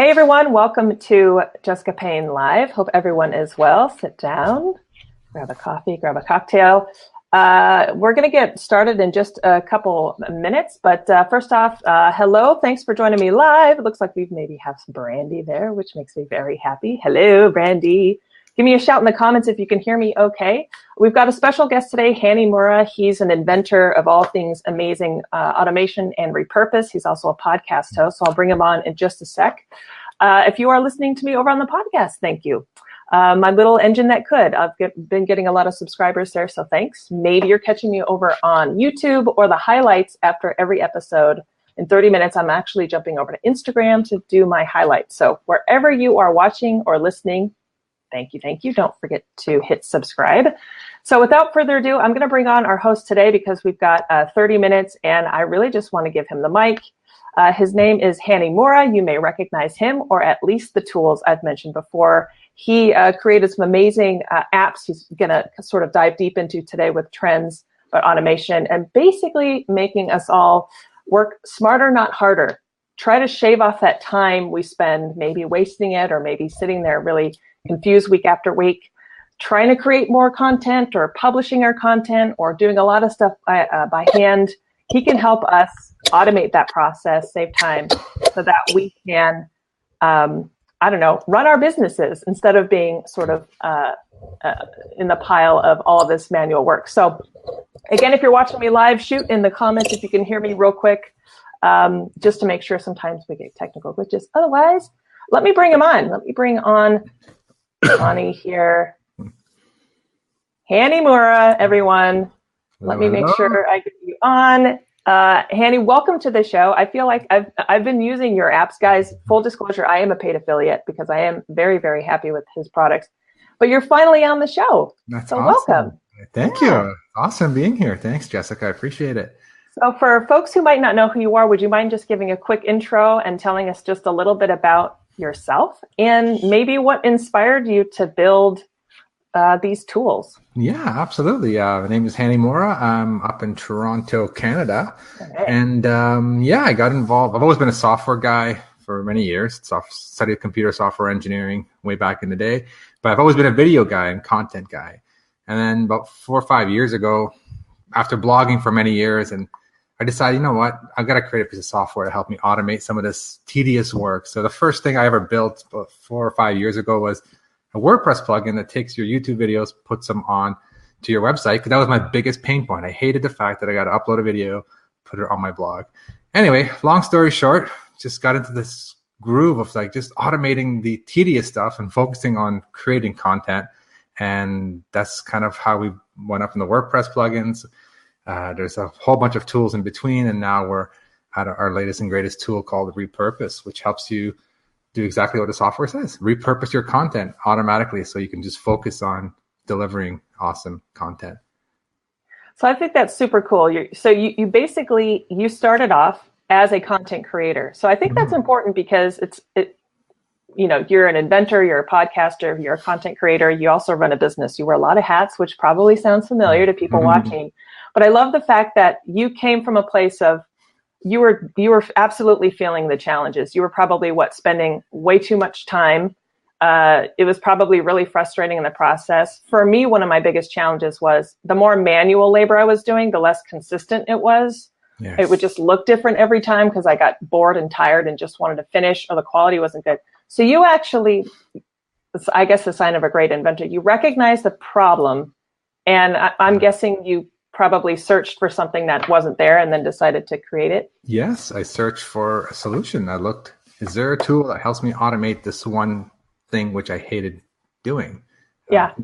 Hey everyone, welcome to Jessica Payne Live. Hope everyone is well. Sit down, grab a coffee, grab a cocktail. We're going to get started in just a couple minutes, but first off, hello, thanks for joining me live. It looks like we maybe have some Brandy there, which makes me very happy. Hello, Brandy. Give me a shout in the comments if you can hear me okay. We've got a special guest today, Hani Mourra. He's an inventor of all things amazing automation and repurpose. He's also a podcast host, so I'll bring him on in just a sec. If you are listening to me over on the podcast, thank you. My little engine that could. I've been getting a lot of subscribers there, so thanks. Maybe you're catching me over on YouTube or the highlights after every episode. In 30 minutes, I'm actually jumping over to Instagram to do my highlights. So wherever you are watching or listening, thank you, thank you. Don't forget to hit subscribe. So without further ado, I'm going to bring on our host today because we've got 30 minutes, and I really just want to give him the mic. His name is Hani Mourra. You may recognize him or at least the tools I've mentioned before. He created some amazing apps he's going to sort of dive deep into today with trends, but automation, and basically making us all work smarter, not harder. Try to shave off that time we spend maybe wasting it or maybe sitting there really confused week after week, trying to create more content or publishing our content or doing a lot of stuff by hand. He can help us automate that process, save time so that we can, run our businesses instead of being sort of in the pile of all of this manual work. So again, if you're watching me live, shoot in the comments if you can hear me real quick, just to make sure. Sometimes we get technical glitches. Otherwise, let me bring him on. Let me bring on Hani here. Hani Mourra, everyone. Let me make sure I get you on. Hani, welcome to the show. I feel like I've been using your apps, guys. Full disclosure, I am a paid affiliate because I am very, very happy with his products. But you're finally on the show. That's so awesome. Welcome. Thank you. Awesome being here. Thanks, Jessica. I appreciate it. So for folks who might not know who you are, would you mind just giving a quick intro and telling us just a little bit about yourself and maybe what inspired you to build these tools? Yeah, absolutely. My name is Hani Mourra. I'm up in Toronto, Canada. Okay. And I got involved. I've always been a software guy for many years. Studied computer software engineering way back in the day. But I've always been a video guy and content guy. And then about 4 or 5 years ago, after blogging for many years, and I decided, you know what, I've got to create a piece of software to help me automate some of this tedious work. So the first thing I ever built about 4 or 5 years ago was a WordPress plugin that takes your YouTube videos, puts them on to your website, because that was my biggest pain point. I hated the fact that I got to upload a video, put it on my blog. Anyway, long story short, just got into this groove of like just automating the tedious stuff and focusing on creating content. And that's kind of how we went up in the WordPress plugins. There's a whole bunch of tools in between, and now we're at our latest and greatest tool called Repurpose, which helps you do exactly what the software says. Repurpose your content automatically so you can just focus on delivering awesome content. So I think that's super cool. You basically, you started off as a content creator. So I think that's important because you're an inventor, you're a podcaster, you're a content creator, you also run a business. You wear a lot of hats, which probably sounds familiar to people watching. But I love the fact that you came from a place of, you were absolutely feeling the challenges. You were probably spending way too much time. It was probably really frustrating in the process. For me, one of my biggest challenges was the more manual labor I was doing, the less consistent it was. Yes. It would just look different every time because I got bored and tired and just wanted to finish, or the quality wasn't good. So you actually, I guess the sign of a great inventor, you recognize the problem, and I'm guessing you probably searched for something that wasn't there and then decided to create it. Yes, I searched for a solution. I looked, is there a tool that helps me automate this one thing which I hated doing? Yeah.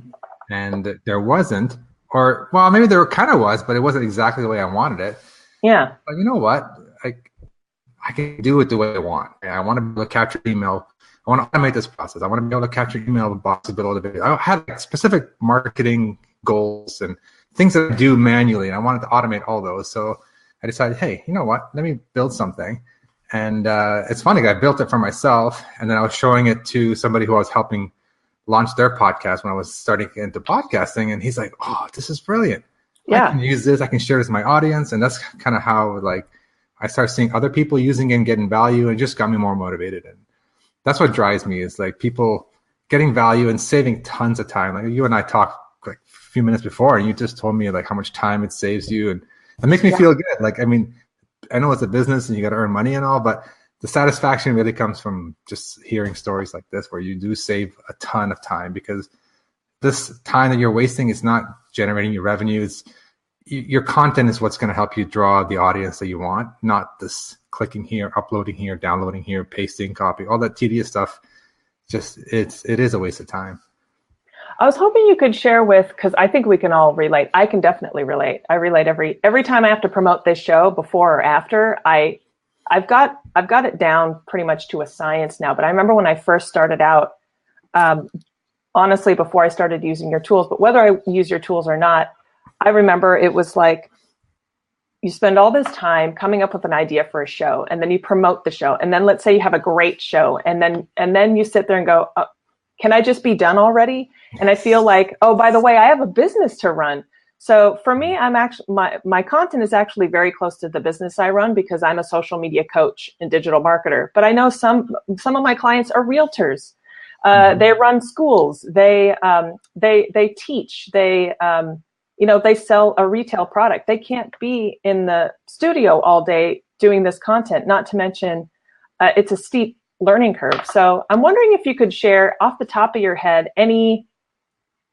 And there wasn't, or, well, maybe there kind of was, but it wasn't exactly the way I wanted it. Yeah. But you know what? I can do it the way I want. I want to be able to capture email. I want to automate this process. I want to be able to capture email boxes below the video. I had specific marketing goals and things that I do manually, and I wanted to automate all those. So I decided, hey, you know what? Let me build something. And it's funny, I built it for myself, and then I was showing it to somebody who I was helping launch their podcast when I was starting into podcasting, and he's like, oh, this is brilliant. Yeah. I can use this. I can share this with my audience. And that's kind of how I started seeing other people using it and getting value, and it just got me more motivated. And that's what drives me is like people getting value and saving tons of time. Like you and I talked like a few minutes before, and you just told me like how much time it saves you, and it makes me feel good. Like, I mean, I know it's a business and you got to earn money and all, but the satisfaction really comes from just hearing stories like this, where you do save a ton of time, because this time that you're wasting is not generating your revenue. It's your content is what's going to help you draw the audience that you want, not this clicking here, uploading here, downloading here, pasting, copy, all that tedious stuff. Just it is a waste of time. I was hoping you could share with, because I think we can all relate. I can definitely relate. I relate every time I have to promote this show, before or after. I've got it down pretty much to a science now. But I remember when I first started out, honestly, before I started using your tools, but whether I use your tools or not, I remember it was like you spend all this time coming up with an idea for a show, and then you promote the show, and then let's say you have a great show, and then you sit there and go, oh, can I just be done already? And I feel like, oh, by the way, I have a business to run. So for me, I'm actually my content is actually very close to the business I run, because I'm a social media coach and digital marketer. But I know some of my clients are realtors. They run schools. They teach. They sell a retail product. They can't be in the studio all day doing this content. Not to mention, it's a steep learning curve. So I'm wondering if you could share off the top of your head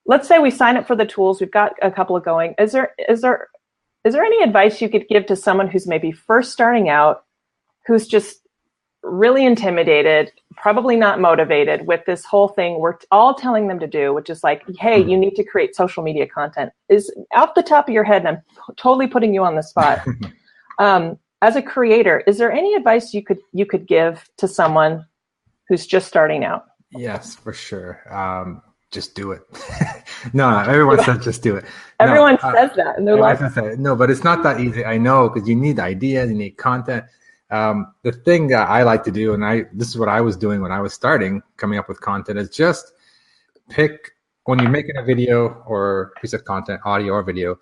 let's say we sign up for the tools. We've got a couple of going. Is there any advice you could give to someone who's maybe first starting out, who's just really intimidated, probably not motivated with this whole thing we're all telling them to do, which is like, hey, you need to create social media content? Is off the top of your head, and I'm totally putting you on the spot. As a creator, is there any advice you could give to someone who's just starting out? Yes, for sure. Just do it. No, everyone says just do it. Everyone says that, and they're like, no, but it's not that easy. I know, because you need ideas, you need content. The thing that I like to do, and this is what I was doing when I was starting coming up with content, is just pick, when you're making a video or piece of content, audio or video,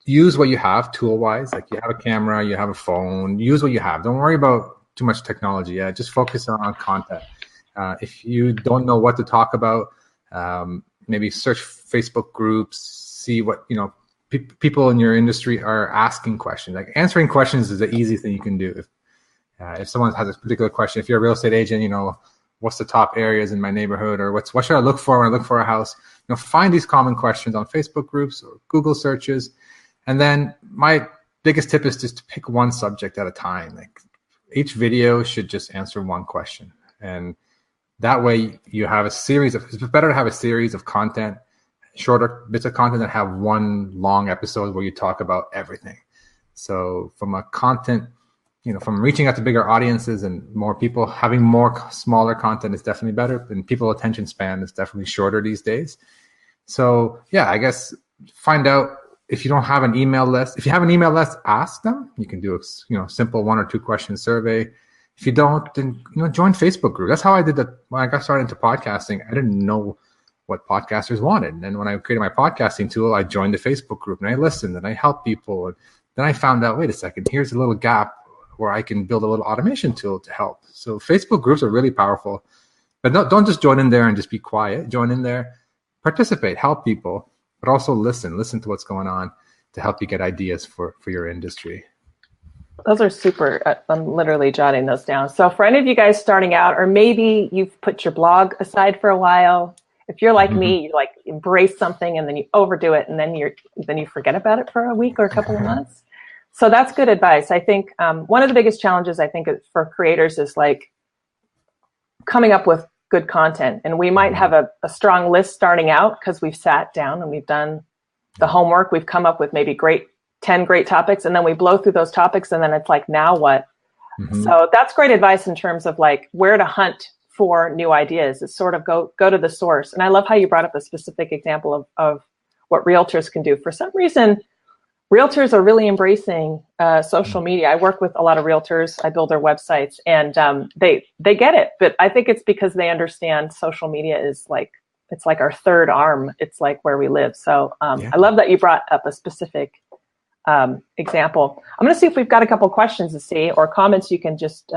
use what you have tool-wise. Like you have a camera, you have a phone, use what you have. Don't worry about too much technology yet. Just focus on content. If you don't know what to talk about, maybe search Facebook groups, see what, people in your industry are asking questions. Like answering questions is the easiest thing you can do. If someone has a particular question, if you're a real estate agent, what's the top areas in my neighborhood, or what should I look for when I look for a house? Find these common questions on Facebook groups or Google searches. And then my biggest tip is just to pick one subject at a time. Like each video should just answer one question. And that way you have it's better to have a series of content, shorter bits of content, that have one long episode where you talk about everything. So from a content, from reaching out to bigger audiences and more people, having more smaller content is definitely better. And people's attention span is definitely shorter these days. So yeah, I guess find out if you don't have an email list. If you have an email list, ask them. You can do a simple 1 or 2 question survey. If you don't, then join Facebook group. That's how I did that when I got started into podcasting. I didn't know what podcasters wanted. And when I created my podcasting tool, I joined the Facebook group and I listened and I helped people. And then I found out, wait a second, here's a little gap where I can build a little automation tool to help. So Facebook groups are really powerful. But don't just join in there and just be quiet. Join in there, participate, help people, but also listen to what's going on to help you get ideas for your industry. Those are super. I'm literally jotting those down. So for any of you guys starting out, or maybe you've put your blog aside for a while, if you're like me, you like embrace something and then you overdo it, and then you forget about it for a week or a couple of months. So that's good advice. I think one of the biggest challenges I think for creators is like coming up with good content. And we might have a strong list starting out because we've sat down and we've done the homework. We've come up with maybe 10 great topics, and then we blow through those topics, and then it's like, now what? So that's great advice in terms of like where to hunt for new ideas. It's sort of go to the source. And I love how you brought up a specific example of what realtors can do. For some reason, realtors are really embracing social media. I work with a lot of realtors. I build their websites, and they get it. But I think it's because they understand social media is like, it's like our third arm. It's like where we live. So I love that you brought up a specific example. I'm going to see if we've got a couple questions to see, or comments you can just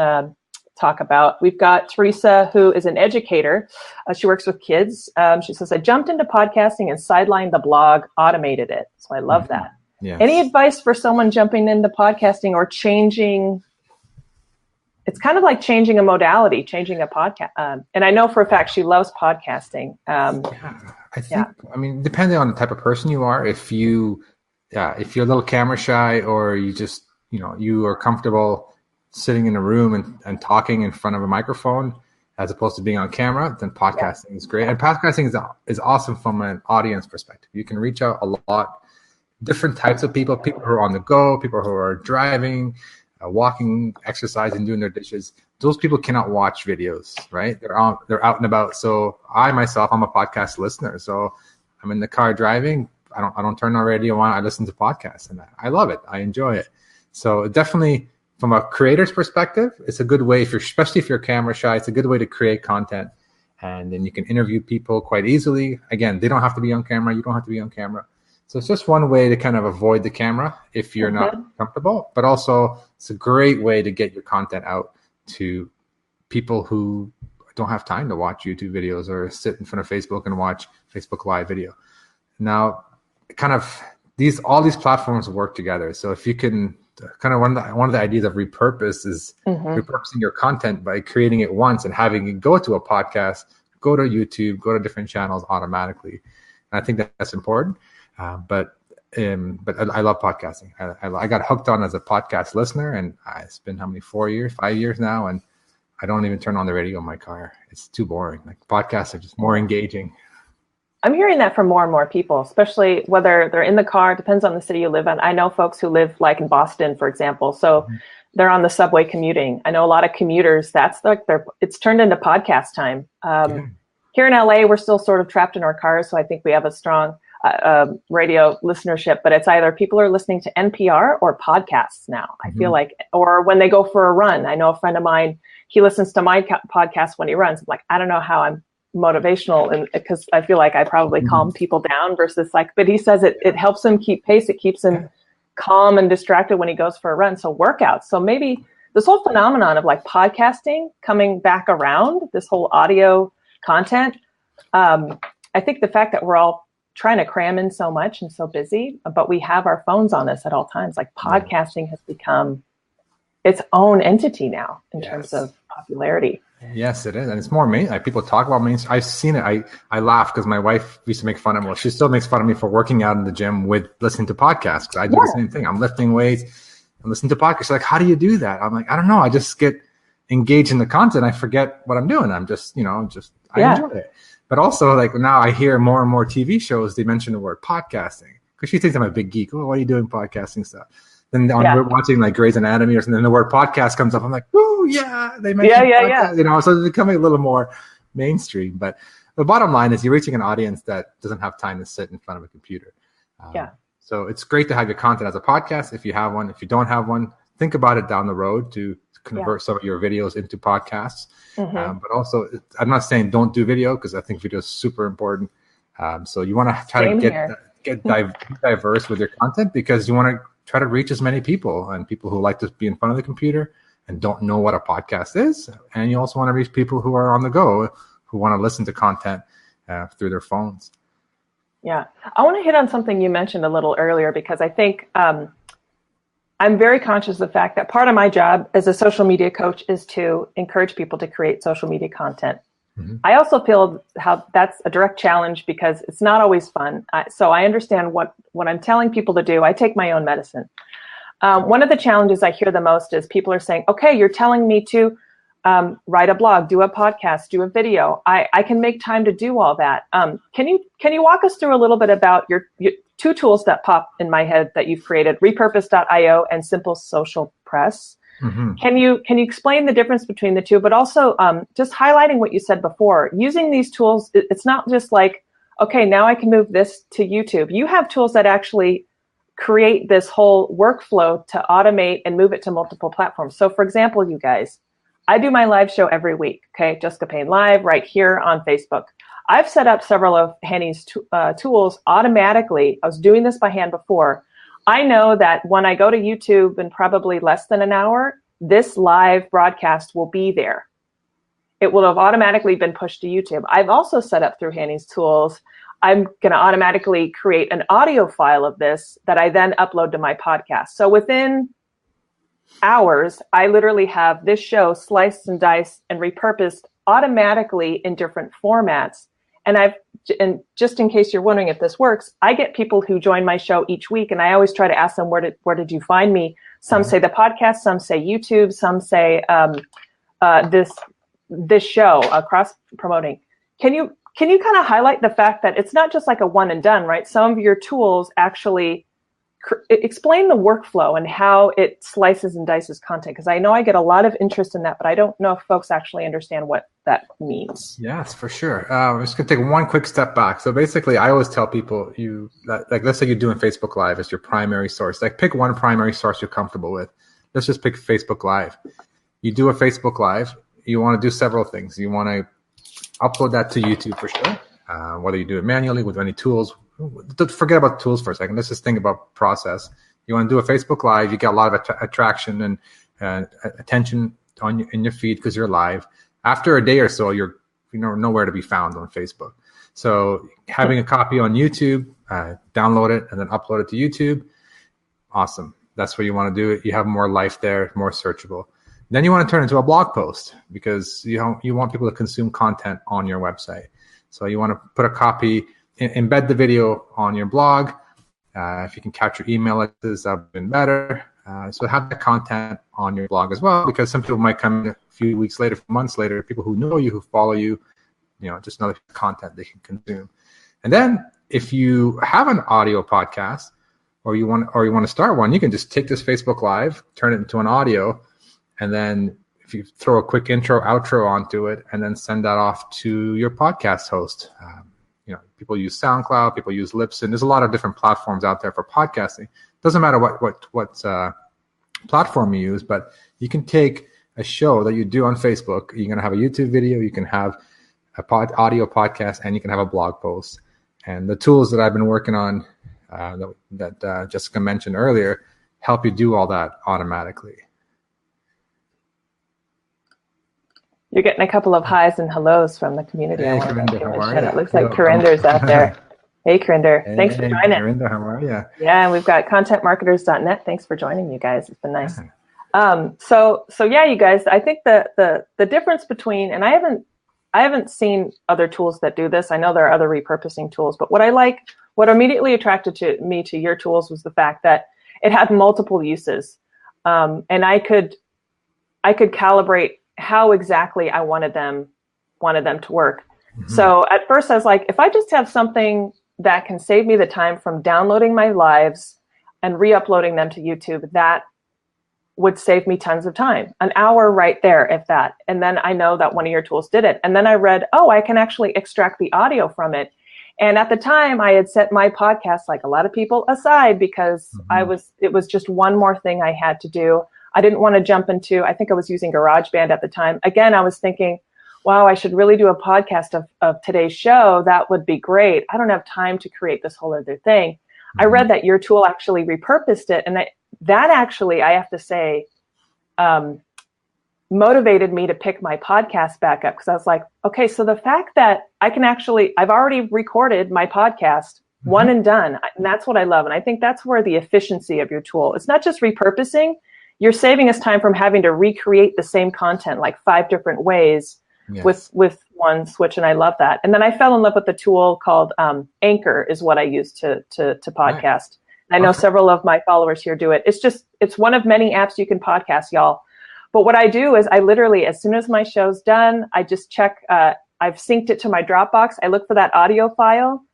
talk about. We've got Teresa, who is an educator. She works with kids. She says, I jumped into podcasting and sidelined the blog, automated it. So I love that. Yes. Any advice for someone jumping into podcasting or changing? It's kind of like changing a modality, changing a podcast. And I know for a fact she loves podcasting. I think, I mean, depending on the type of person you are, if you're a little camera shy, or you just, you are comfortable sitting in a room and talking in front of a microphone as opposed to being on camera, then podcasting is great. And podcasting is awesome from an audience perspective. You can reach out a lot, different types of people who are on the go, people who are driving, walking, exercising, doing their dishes. Those people cannot watch videos, right? They're out and about. So I'm a podcast listener. So I'm in the car driving. I don't turn on radio on. I listen to podcasts, and I love it. I enjoy it. So definitely, from a creator's perspective, it's a good way, especially if you're camera shy, it's a good way to create content. And then you can interview people quite easily. Again, they don't have to be on camera. You don't have to be on camera. So it's just one way to kind of avoid the camera if you're not comfortable, but also it's a great way to get your content out to people who don't have time to watch YouTube videos or sit in front of Facebook and watch Facebook Live video. Now, kind of all these platforms work together. So if you can kind of one of the ideas of repurpose is repurposing your content by creating it once and having it go to a podcast, go to YouTube, go to different channels automatically. And I think that's important. But I love podcasting. I got hooked on as a podcast listener, and it's been 5 years now, and I don't even turn on the radio in my car. It's too boring. Like, podcasts are just more engaging. I'm hearing that from more and more people, especially whether they're in the car. Depends on the city you live in. I know folks who live like in Boston, for example. So they're on the subway commuting. I know a lot of commuters. That's like it's turned into podcast time. Here in LA, we're still sort of trapped in our cars, so I think we have a strong radio listenership, but it's either people are listening to NPR or podcasts now. I feel like, or when they go for a run. I know a friend of mine, he listens to my podcast when he runs. I'm like, I don't know how I'm motivational, and because I feel like I probably calm people down versus but he says it helps him keep pace. It keeps him calm and distracted when he goes for a run. So workouts. So maybe this whole phenomenon of like podcasting coming back around, this whole audio content. I think the fact that we're all trying to cram in so much and so busy, but we have our phones on us at all times. Like, podcasting has become its own entity now in terms of popularity. Yes, it is. And it's more like people talk about mainstream. I've seen it. I laugh because my wife used to make fun of me. Well, she still makes fun of me for working out in the gym with listening to podcasts. Because I do the same thing. I'm lifting weights and listening to podcasts. She's like, how do you do that? I'm like, I don't know. I just get engaged in the content. I forget what I'm doing. I'm just, I enjoy it. But also, like, now I hear more and more TV shows, they mention the word podcasting. Because she thinks I'm a big geek. Oh, what are you doing podcasting stuff? Then we're watching like Grey's Anatomy or something, and the word podcast comes up. I'm like, oh yeah, they mentioned podcast. So it's becoming a little more mainstream. But the bottom line is you're reaching an audience that doesn't have time to sit in front of a computer. So it's great to have your content as a podcast if you have one. If you don't have one, think about it down the road to convert some of your videos into podcasts. But also, I'm not saying don't do video, because I think video is super important. So you want to try to get diverse with your content, because you want to try to reach as many people, and people who like to be in front of the computer and don't know what a podcast is. And you also want to reach people who are on the go, who want to listen to content through their phones. Yeah. I want to hit on something you mentioned a little earlier, because I think I'm very conscious of the fact that part of my job as a social media coach is to encourage people to create social media content. I also feel how that's a direct challenge, because it's not always fun. So I understand what I'm telling people to do. I take my own medicine. One of the challenges I hear the most is people are saying, okay, you're telling me to write a blog, do a podcast, do a video. I can make time to do all that. Can you walk us through a little bit about your two tools that pop in my head that you've created, repurpose.io and Simple Social Press? Can you explain the difference between the two, but also just highlighting what you said before? Using these tools, it's not just like, okay, now I can move this to YouTube. You have tools that actually create this whole workflow to automate and move it to multiple platforms. So for example, you guys, I do my live show every week, okay? Jessica Payne Live right here on Facebook. I've set up several of Hani's tools automatically. I was doing this by hand before. I know that when I go to YouTube in probably less than an hour, this live broadcast will be there. It will have automatically been pushed to YouTube. I've also set up through Hani's tools, I'm going to automatically create an audio file of this that I then upload to my podcast. So within hours, I literally have this show sliced and diced and repurposed automatically in different formats. And just in case you're wondering if this works, I get people who join my show each week, and I always try to ask them, where did you find me? Some say the podcast, some say YouTube, some say this show, cross promoting. Can you kind of highlight the fact that it's not just like a one and done, right? Some of your tools actually explain the workflow and how it slices and dices content, because I know I get a lot of interest in that, but I don't know if folks actually understand what that means. Yes, for sure. I'm just going to take one quick step back. So basically, I always tell people like, let's say you're doing Facebook Live as your primary source. Like, pick one primary source you're comfortable with. Let's just pick Facebook Live. You do a Facebook Live. You want to do several things. You want to upload that to YouTube for sure. Whether you do it manually with any tools. Forget about the tools for a second. Let's just think about process. You want to do a Facebook Live. You get a lot of attraction and attention in your feed because you're live. After a day or so, you're nowhere to be found on Facebook. So having a copy on YouTube, download it and then upload it to YouTube. Awesome. That's where you want to do it. You have more life there, more searchable. Then you want to turn it into a blog post because you want people to consume content on your website. So you want to put a copy, embed the video on your blog. If you can capture email addresses, that would have been better. So have the content on your blog as well, because some people might come a few weeks later, months later, people who know you, who follow you, just another content they can consume. And then if you have an audio podcast or you want to start one, you can just take this Facebook Live, turn it into an audio, and then if you throw a quick intro, outro onto it, and then send that off to your podcast host. People use SoundCloud, people use Libsyn. There's a lot of different platforms out there for podcasting. Doesn't matter what platform you use, but you can take a show that you do on Facebook. You're going to have a YouTube video, you can have a audio podcast, and you can have a blog post. And the tools that I've been working on that Jessica mentioned earlier help you do all that automatically. You're getting a couple of highs and hellos from the community. Hey, Karinder, how are you? It looks like Karinder's out there. Hey, Karinder. Hey, thanks for joining. Karinder, how are you? Yeah, and we've got contentmarketers.net. Thanks for joining, you guys. It's been nice. So yeah, you guys, I think the difference between, and I haven't seen other tools that do this. I know there are other repurposing tools, but what immediately attracted me to your tools was the fact that it had multiple uses. And I could calibrate how exactly I wanted them to work. Mm-hmm. So at first I was like, if I just have something that can save me the time from downloading my lives and re-uploading them to YouTube, that would save me tons of time, an hour right there, if that. And then I know that one of your tools did it. And then I read, I can actually extract the audio from it. And at the time I had set my podcast, like a lot of people, aside because mm-hmm. it was just one more thing I had to do. I didn't want to jump into, I think I was using GarageBand at the time. Again, I was thinking, wow, I should really do a podcast of today's show. That would be great. I don't have time to create this whole other thing. Mm-hmm. I read that your tool actually repurposed it. And that actually, I have to say, motivated me to pick my podcast back up. Because I was like, okay, so the fact that I've already recorded my podcast, mm-hmm. one and done. And that's what I love. And I think that's where the efficiency of your tool, it's not just repurposing. You're saving us time from having to recreate the same content like 5 different ways. Yes. with one switch, and I love that. And then I fell in love with the tool called Anchor is what I use to podcast. Right. I know several of my followers here do it. It's one of many apps you can podcast, y'all. But what I do is I literally, as soon as my show's done, I just check, I've synced it to my Dropbox. I look for that audio file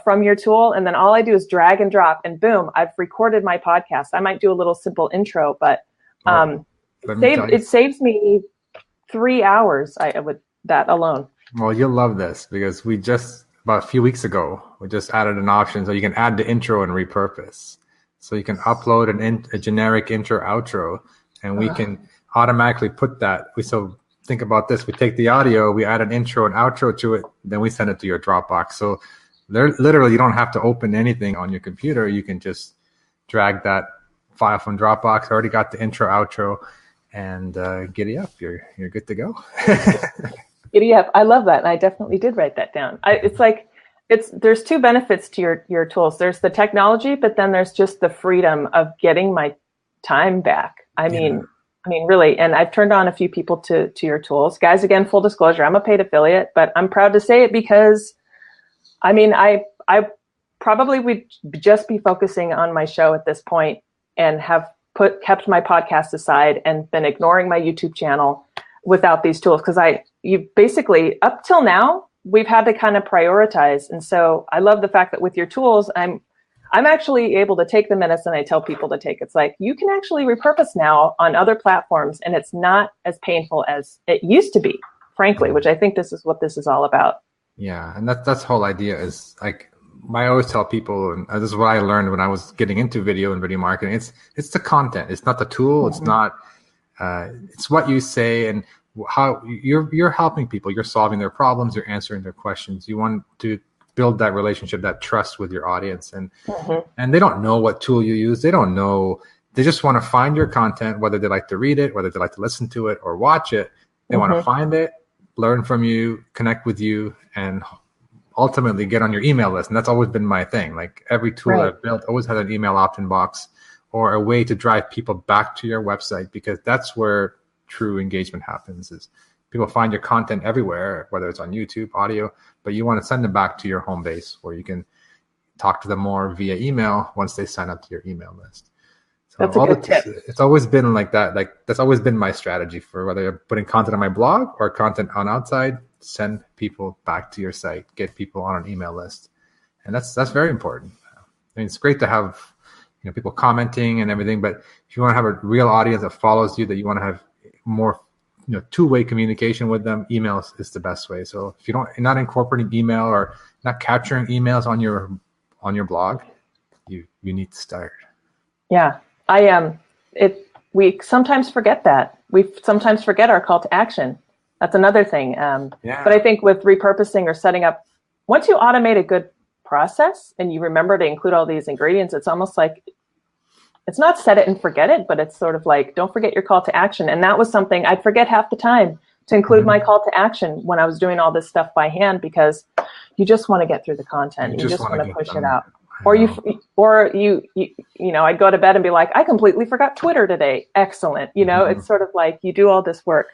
from your tool, and then all I do is drag and drop, and boom, I've recorded my podcast. I might do a little simple intro, but it saves me 3 hours with that alone. Well, you'll love this because about a few weeks ago, we just added an option so you can add the intro and repurpose. So you can upload a generic intro outro, and we can automatically put that. So think about this. We take the audio, we add an intro and outro to it, then we send it to your Dropbox. So literally, you don't have to open anything on your computer. You can just drag that file from Dropbox. I already got the intro, outro, and giddy up. You're good to go. Giddy up. I love that. And I definitely did write that down. It's like, there's two benefits to your tools. There's the technology, but then there's just the freedom of getting my time back. Yeah. I mean, really, and I've turned on a few people to your tools. Guys, again, full disclosure, I'm a paid affiliate, but I'm proud to say it because I mean, I probably would just be focusing on my show at this point and have kept my podcast aside and been ignoring my YouTube channel without these tools because you basically up till now we've had to kind of prioritize. And so I love the fact that with your tools, I'm actually able to take the minutes and I tell people to take. It's like you can actually repurpose now on other platforms and it's not as painful as it used to be, frankly, which I think this is what this is all about. Yeah, and that's the whole idea is like I always tell people, and this is what I learned when I was getting into video and video marketing. It's the content. It's not the tool. It's not. It's what you say and how you're helping people. You're solving their problems. You're answering their questions. You want to build that relationship, that trust with your audience, and they don't know what tool you use. They don't know. They just want to find your content, whether they like to read it, whether they like to listen to it or watch it. They want to find it, learn from you, connect with you, and ultimately get on your email list. And that's always been my thing. Like every tool I've built always had an email opt-in box or a way to drive people back to your website, because that's where true engagement happens. Is people find your content everywhere, whether it's on YouTube, audio, but you want to send them back to your home base where you can talk to them more via email once they sign up to your email list. So that's a good tip. It's always been like that. Like that's always been my strategy for whether I'm putting content on my blog or content on outside. Send people back to your site, get people on an email list, and that's very important. I mean, it's great to have people commenting and everything, but if you want to have a real audience that follows you, that you want to have more two-way communication with them, email is the best way. So if you're not incorporating email or not capturing emails on your blog, you need to start. Yeah, we sometimes forget that. We sometimes forget our call to action. That's another thing. But I think with repurposing or setting up, once you automate a good process and you remember to include all these ingredients, it's almost like, it's not set it and forget it, but it's sort of like, don't forget your call to action. And that was something I'd forget half the time to include my call to action when I was doing all this stuff by hand, because you just want to get through the content. You just want to push it out. Or I'd go to bed and be like, I completely forgot Twitter today. Excellent. It's sort of like you do all this work.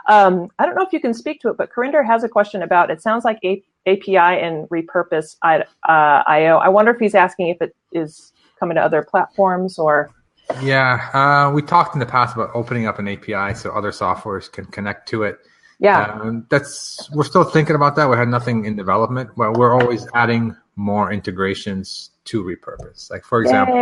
I don't know if you can speak to it, but Kurinder has a question about, it sounds like API and repurpose IO. I wonder if he's asking if it is coming to other platforms or. Yeah, we talked in the past about opening up an API so other softwares can connect to it. Yeah, we're still thinking about that. We had nothing in development. Well, we're always adding more integrations to repurpose. Like for example,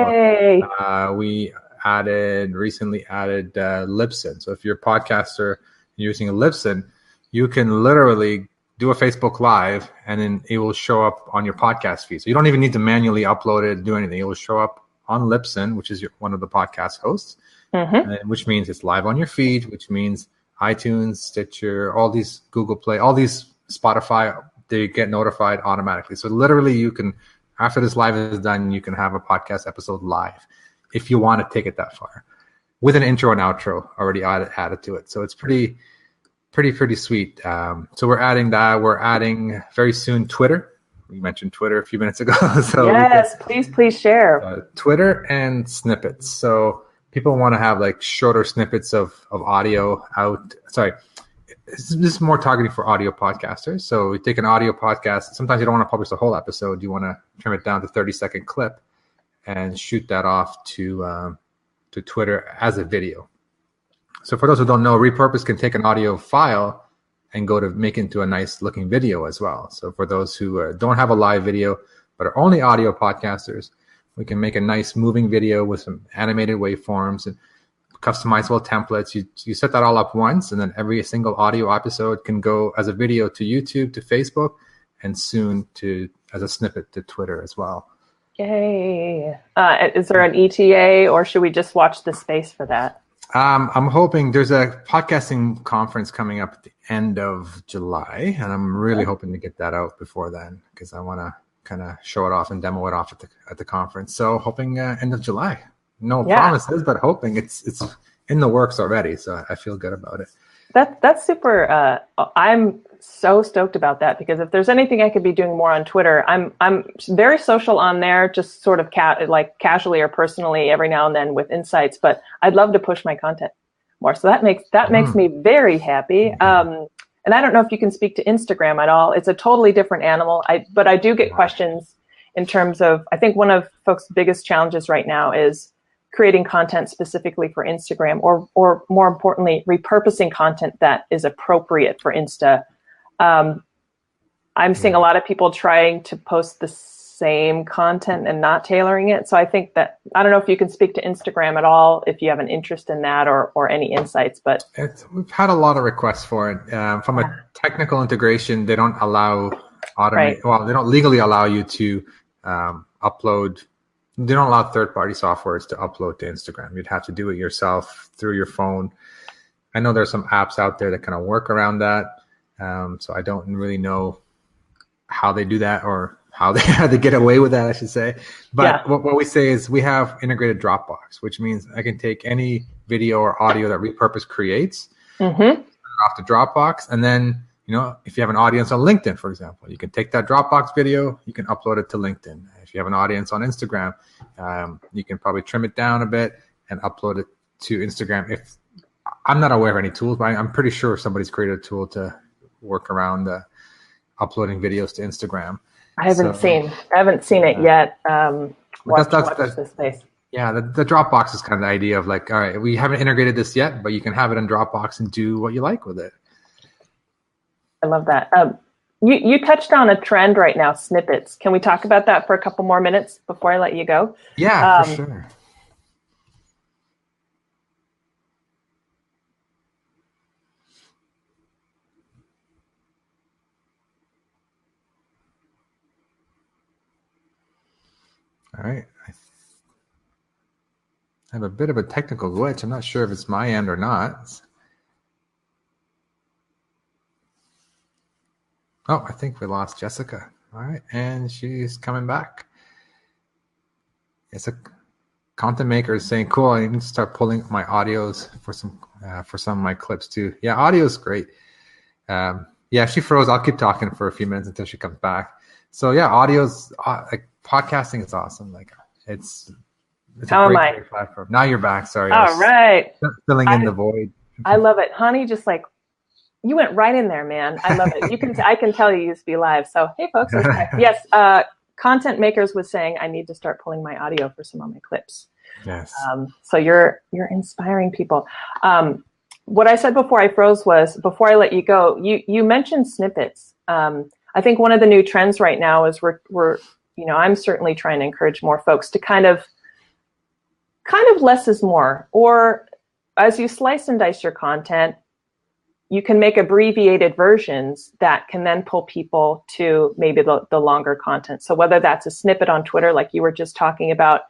we recently added Libsyn. So if you're a podcaster using a Libsyn, you can literally do a Facebook Live and then it will show up on your podcast feed. So you don't even need to manually upload it, do anything. It will show up on Libsyn, which is one of the podcast hosts, which means it's live on your feed, which means iTunes, Stitcher, all these Google Play, all these Spotify, they get notified automatically. So literally you can, after this live is done, you can have a podcast episode live if you want to take it that far with an intro and outro already added to it. So it's pretty sweet. So we're adding that. We're adding very soon Twitter. We mentioned Twitter a few minutes ago. So yes, please share. Twitter and snippets. So people want to have like shorter snippets of audio out. Sorry, this is more targeting for audio podcasters. So we take an audio podcast. Sometimes you don't want to publish the whole episode. You want to trim it down to 30-second clip and shoot that off to Twitter as a video. So for those who don't know, repurpose can take an audio file and go to make into a nice looking video as well. So for those who don't have a live video but are only audio podcasters, we can make a nice moving video with some animated waveforms and customizable templates. You set that all up once, and then every single audio episode can go as a video to YouTube, to Facebook, and soon as a snippet to Twitter as well. Yay. Is there an ETA, or should we just watch the space for that? I'm hoping there's a podcasting conference coming up at the end of July, and I'm really hoping to get that out before then, because I want to kind of show it off and demo it off at the conference. So hoping end of July. No promises, but hoping it's in the works already, so I feel good about it. That's super. I'm so stoked about that because if there's anything I could be doing more on Twitter, I'm very social on there, just sort of like casually or personally every now and then with insights. But I'd love to push my content more. So that makes me very happy. And I don't know if you can speak to Instagram at all. It's a totally different animal. But I do get questions in terms of, I think one of folks' biggest challenges right now is creating content specifically for Instagram, or more importantly, repurposing content that is appropriate for Insta. I'm seeing a lot of people trying to post the same content and not tailoring it. So I think that, I don't know if you can speak to Instagram at all, if you have an interest in that or any insights, but we've had a lot of requests for it. From a technical integration, they don't allow Right. well, they don't legally allow you to upload. They don't allow third-party softwares to upload to Instagram. You'd have to do it yourself through your phone. I know there's some apps out there that kind of work around that. So I don't really know how they do that or how they get away with that, I should say. But what we say is we have integrated Dropbox, which means I can take any video or audio that Repurpose creates off the Dropbox. And then, if you have an audience on LinkedIn, for example, you can take that Dropbox video, you can upload it to LinkedIn. If you have an audience on Instagram, you can probably trim it down a bit and upload it to Instagram. If I'm not aware of any tools, but I'm pretty sure somebody's created a tool to work around uploading videos to Instagram. I haven't seen it yet. Watch this space. Yeah, the Dropbox is kind of the idea of like, all right, we haven't integrated this yet, but you can have it in Dropbox and do what you like with it. I love that. You touched on a trend right now, snippets. Can we talk about that for a couple more minutes before I let you go? Yeah, for sure. All right. I have a bit of a technical glitch. I'm not sure if it's my end or not. Oh, I think we lost Jessica. All right. And she's coming back. It's a content maker is saying, cool, I need to start pulling my audios for some of my clips too. Yeah, audio is great. Yeah, she froze. I'll keep talking for a few minutes until she comes back. So yeah, audio's like podcasting is awesome. Like it's How a am I? great platform. Now you're back. Sorry. All right. Filling in the void. I love it. Hani, just like, you went right in there, man. I love it. I can tell you used to be live. So, hey, folks. Yes, content makers was saying I need to start pulling my audio for some of my clips. Yes. So you're inspiring people. What I said before I froze was, before I let you go, you mentioned snippets. I think one of the new trends right now is we're I'm certainly trying to encourage more folks to kind of less is more, or as you slice and dice your content, you can make abbreviated versions that can then pull people to maybe the longer content. So whether that's a snippet on Twitter, like you were just talking about,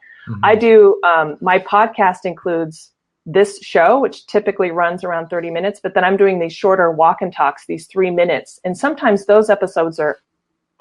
I do, my podcast includes this show, which typically runs around 30 minutes, but then I'm doing these shorter walk and talks, these 3 minutes. And sometimes those episodes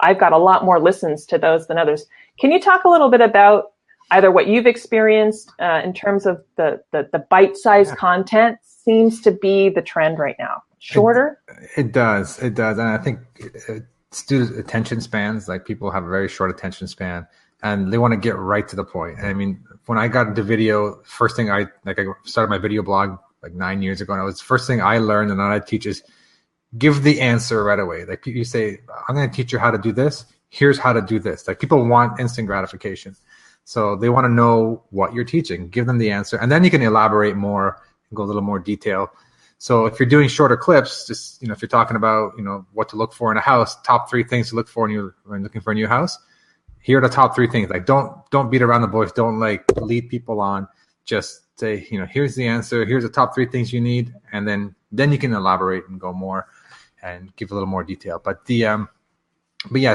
I've got a lot more listens to those than others. Can you talk a little bit about either what you've experienced in terms of the bite-sized content seems to be the trend right now? Shorter? It does. And I think it's due to attention spans. Like people have a very short attention span and they want to get right to the point. I mean, when I got into video, first thing I started my video blog like 9 years ago, and it was the first thing I learned and I teach is give the answer right away. Like you say, I'm going to teach you how to do this. Here's how to do this. Like people want instant gratification. So they want to know what you're teaching, give them the answer, and then you can elaborate more and go a little more detail. So if you're doing shorter clips, just, if you're talking about, what to look for in a house, top 3 things to look for when looking for a new house, here are the top 3 things. Like don't beat around the bush. Don't like lead people on. Just say, here's the answer. Here's the top 3 things you need. And then you can elaborate and go more and give a little more detail. But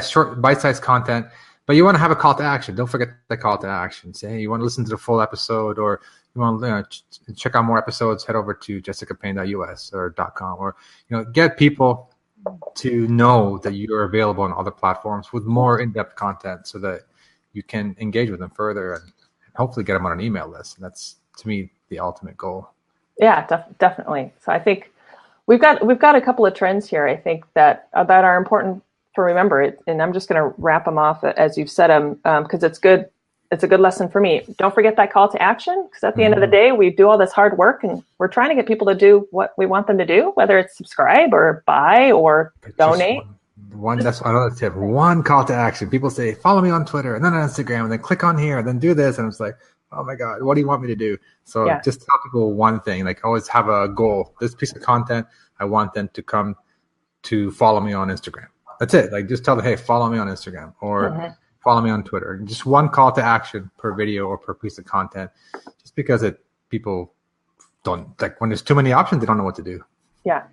short bite-sized content. But you want to have a call to action. Don't forget the call to action. Say, hey, you want to listen to the full episode, or you want to check out more episodes, head over to jessicapayne.us or .com, or get people to know that you're available on other platforms with more in-depth content so that you can engage with them further and hopefully get them on an email list. And that's, to me, the ultimate goal. Yeah, definitely. So I think we've got a couple of trends here. I think that are important to remember. It, and I'm just going to wrap them off as you've said them because it's good. It's a good lesson for me. Don't forget that call to action because at the end of the day, we do all this hard work and we're trying to get people to do what we want them to do, whether it's subscribe or buy or But just donate. one that's another tip. One call to action. People say, follow me on Twitter and then on Instagram and then click on here and then do this. And it's like, oh my God, what do you want me to do? So Yeah. just tell people one thing, like always have a goal. This piece of content, I want them to come to follow me on Instagram. That's it. Like just tell them, hey, follow me on Instagram or follow me on Twitter. Just one call to action per video or per piece of content, just because people don't like when there's too many options, they don't know what to do. Yeah.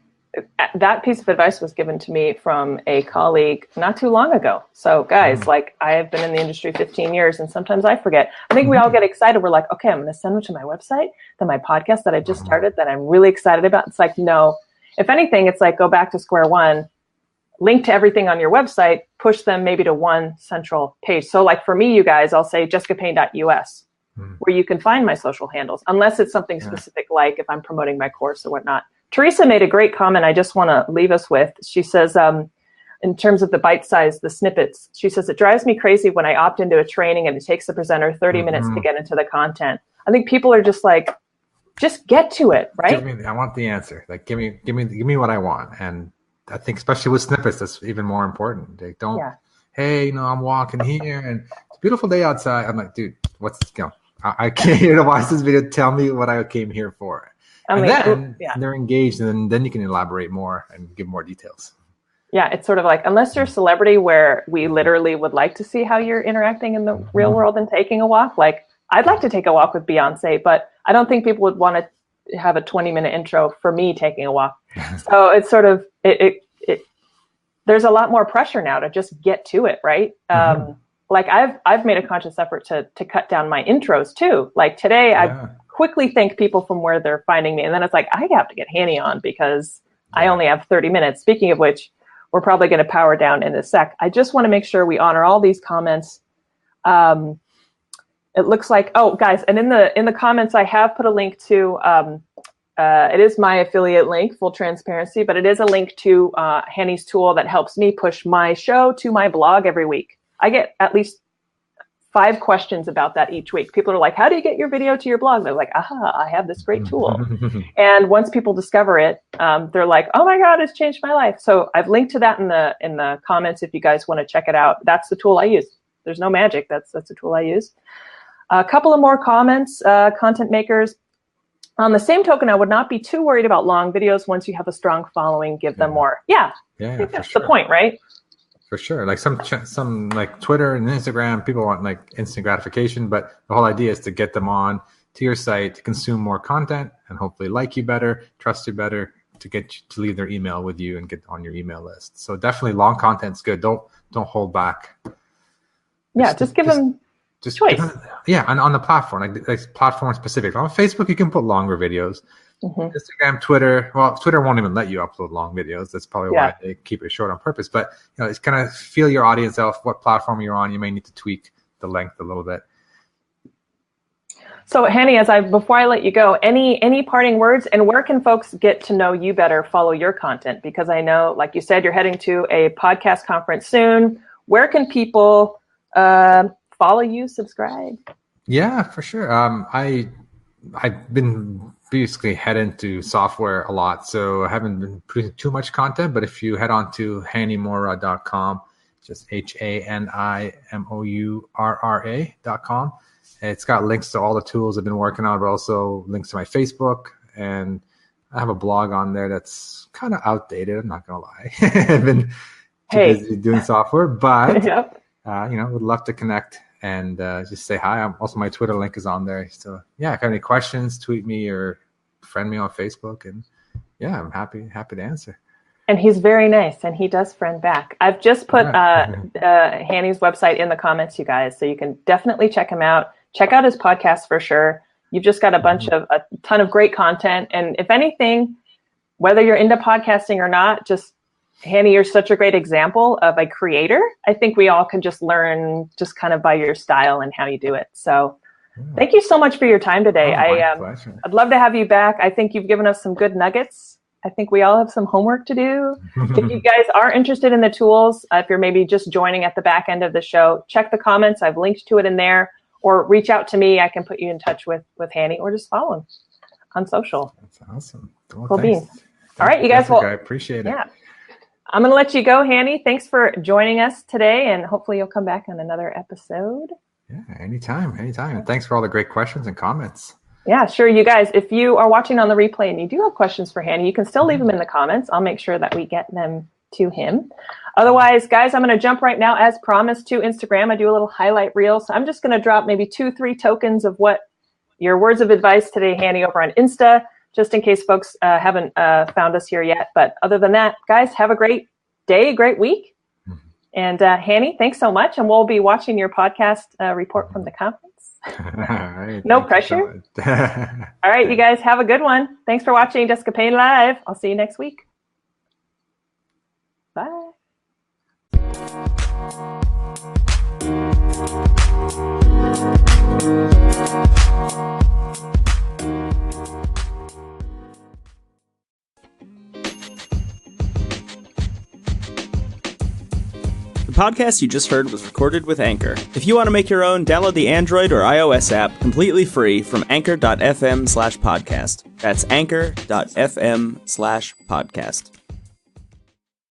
That piece of advice was given to me from a colleague not too long ago. So guys, like I have been in the industry 15 years and sometimes I forget. I think we all get excited. We're like, okay, I'm going to send them to my website, then my podcast that I just started that I'm really excited about. It's like, no, if anything, it's like go back to square one, link to everything on your website, push them maybe to one central page. So like for me, you guys, I'll say jessicapayne.us where you can find my social handles, unless it's something specific, like if I'm promoting my course or whatnot. Teresa made a great comment I just want to leave us with. She says, in terms of the bite size, the snippets, she says, it drives me crazy when I opt into a training and it takes the presenter 30 minutes to get into the content. I think people are just like, just get to it, right? I want the answer. Like, give me what I want. And I think especially with snippets, that's even more important. They don't, hey, I'm walking here and it's a beautiful day outside. I'm like, dude, I came here to watch this video. Tell me what I came here for. Then they're engaged, and then you can elaborate more and give more details. Yeah, it's sort of like, unless you're a celebrity where we literally would like to see how you're interacting in the real world and taking a walk. Like, I'd like to take a walk with Beyonce, but I don't think people would want to have a 20-minute intro for me taking a walk. So it's sort of, there's a lot more pressure now to just get to it, right? Like I've made a conscious effort to cut down my intros too. Like today, I quickly thank people from where they're finding me. And then it's like, I have to get Hani on because I only have 30 minutes. Speaking of which, we're probably going to power down in a sec. I just want to make sure we honor all these comments. It looks like, oh guys, and in the comments, I have put a link to, it is my affiliate link, full transparency, but it is a link to Hani's tool that helps me push my show to my blog every week. I get at least 5 questions about that each week. People are like, how do you get your video to your blog? They're like, I have this great tool. And once people discover it, they're like, oh my God, it's changed my life. So I've linked to that in the comments if you guys want to check it out. That's the tool I use. There's no magic. That's the tool I use. A couple of more comments, content makers. On the same token, I would not be too worried about long videos. Once you have a strong following, give them more. I think that's the point, right? For sure. Like some like Twitter and Instagram, people want like instant gratification, but the whole idea is to get them on to your site to consume more content and hopefully like you better, trust you better, to get you to leave their email with you and get on your email list. So definitely long content's good. Don't hold back. Yeah, just give them choice. And on the platform, like platform specific. On Facebook, you can put longer videos. Instagram, Twitter. Well, Twitter won't even let you upload long videos. That's probably why they keep it short on purpose. But it's gonna feel your audience out. What platform you're on, you may need to tweak the length a little bit. So, Hani, before I let you go, any parting words, and where can folks get to know you better, follow your content? Because I know, like you said, you're heading to a podcast conference soon. Where can people follow you, subscribe? Yeah, for sure. I've been basically head into software a lot, so I haven't been producing too much content. But if you head on to hanimourra.com, just HANIMOURRA.com, it's got links to all the tools I've been working on, but also links to my Facebook, and I have a blog on there that's kind of outdated. I'm not gonna lie, I've been too busy doing software, but would love to connect and just say hi. Also, my Twitter link is on there. So if you have any questions, tweet me or friend me on Facebook, and I'm happy to answer. And he's very nice, and he does friend back. I've just put Hani's website in the comments, you guys, so you can definitely check him out. Check out his podcast for sure. You've just got a ton of great content, and if anything, whether you're into podcasting or not, just Hani, you're such a great example of a creator. I think we all can just learn just kind of by your style and how you do it. So Thank you so much for your time today. My pleasure. I'd love to have you back. I think you've given us some good nuggets. I think we all have some homework to do. If you guys are interested in the tools, if you're maybe just joining at the back end of the show, check the comments. I've linked to it in there, or reach out to me. I can put you in touch with Hani, or just follow him on social. That's awesome. Well, cool beans. All right, you guys. Well, I appreciate it. Yeah. I'm going to let you go, Hani. Thanks for joining us today, and hopefully you'll come back on another episode. Yeah, anytime. And thanks for all the great questions and comments. Yeah, sure. You guys, if you are watching on the replay and you do have questions for Hani, you can still leave them in the comments. I'll make sure that we get them to him. Otherwise, guys, I'm going to jump right now, as promised, to Instagram. I do a little highlight reel. So I'm just going to drop maybe 2-3 tokens of what your words of advice today, Hani, over on Insta, just in case folks haven't found us here yet. But other than that, guys, have a great day, great week. And Hani, thanks so much. And we'll be watching your podcast report from the conference. All right. No pressure. All right, you guys, have a good one. Thanks for watching Jessica Payne Live. I'll see you next week. Bye. The podcast you just heard was recorded with Anchor. If you want to make your own, download the Android or iOS app completely free from anchor.fm/podcast. That's anchor.fm/podcast.